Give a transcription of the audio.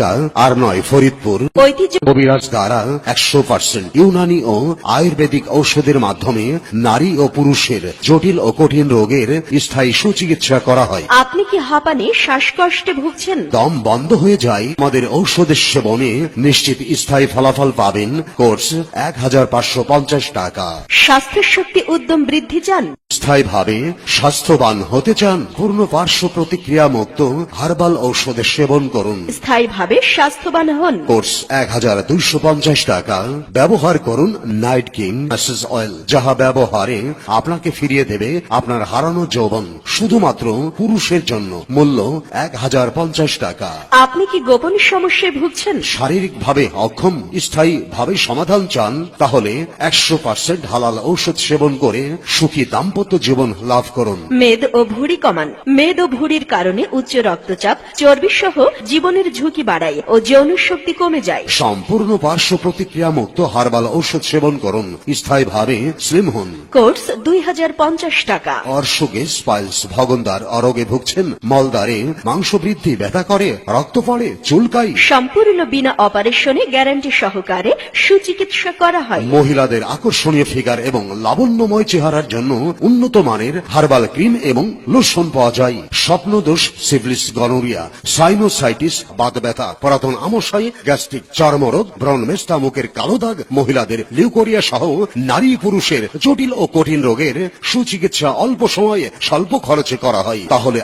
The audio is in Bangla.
ঢাকা আর নয় ফরিদপুর। ঐতিহ্য কবিরাজ দ্বারা 100% ইউনানি ও আয়ুর্বেদিক ঔষধের মাধ্যমে নারী ও পুরুষের জটিল ও কঠিন রোগের স্থায়ী সুচিকিৎসা করা হয়। আপনি কি হাঁপানি শ্বাসকষ্টে ভুগছেন? দম বন্ধ হয়ে যায়? আমাদের ঔষধের সেবনে নিশ্চিত স্থায়ী ফলাফল পাবেন। কোর্স 1550 টাকা। স্বাস্থ্যের শক্তি উদ্যম বৃদ্ধি চান? স্থায়ীভাবে স্বাস্থ্যবান হতে চান? পূর্ণ পার্শ্ব প্রতিক্রিয়া মুক্ত হার্বাল ঔষধের সেবন করুন। স্থায়ীভাবে স্বাস্থ্যবান হন। কোর্স 1250 টাকা। ব্যবহার করুন নাইট কিং ম্যাসেজ অয়েল, যাহা ব্যবহারে আপনাকে ফিরিয়ে দেবে আপনার হারানো যৌবন। শুধুমাত্র পুরুষের জন্য। মূল্য 1050 টাকা। আপনি কি গোপন সমস্যায় ভুগছেন? শারীরিকভাবে অক্ষম, স্থায়ীভাবে সমাধান চান? তাহলে 100% হালাল ঔষধ সেবন করে সুখী দাম্পত্য জীবন লাভ করুন। মেদ ও ভুঁড়ি কমান। মেদ ও ভুঁড়ির কারণে উচ্চ রক্তচাপ, চর্বি সহ জীবনের ঝুঁকি বাড়ায় ও যৌন শক্তি কমে যায়। সম্পূর্ণ পার্শ্ব প্রতিক্রিয়া মুক্ত হার্বাল ঔষধ সেবন করুন। স্থায়ীভাবে স্লিম হন। কোর্স 2050 টাকা। অর্শকে স্পাইলস ভগন্দার অরোগে ভুগছেন? মলদারে মাংস বৃদ্ধি, ব্যথা করে, রক্ত পড়ে, চুলকাই? সম্পূর্ণ বিনা অপারেশনে গ্যারান্টি সহকারে সুচিকিৎসা করা হয়। মহিলাদের আকর্ষণীয় ফিগার এবং লাবণ্যময় চেহারার জন্য উন্নত মানের হার্বাল ক্রিম এবং লোশন পাওয়া যায়। স্বপ্নদোষ, সিফিলিস, গনোরিয়া, সাইনোসাইটিস, বাত ব্যথা, পুরাতন আমাশয়, গ্যাস্ট্রিক, চর্মরোগ, ব্রণমেস্তা, মুখের কালো দাগ, মহিলাদের লিউকোরিয়া সহ নারী পুরুষের জটিল ও কঠিন রোগের সুচিকিৎসা অল্প সময়ে স্বল্প খরচে করা হয়। তাহলে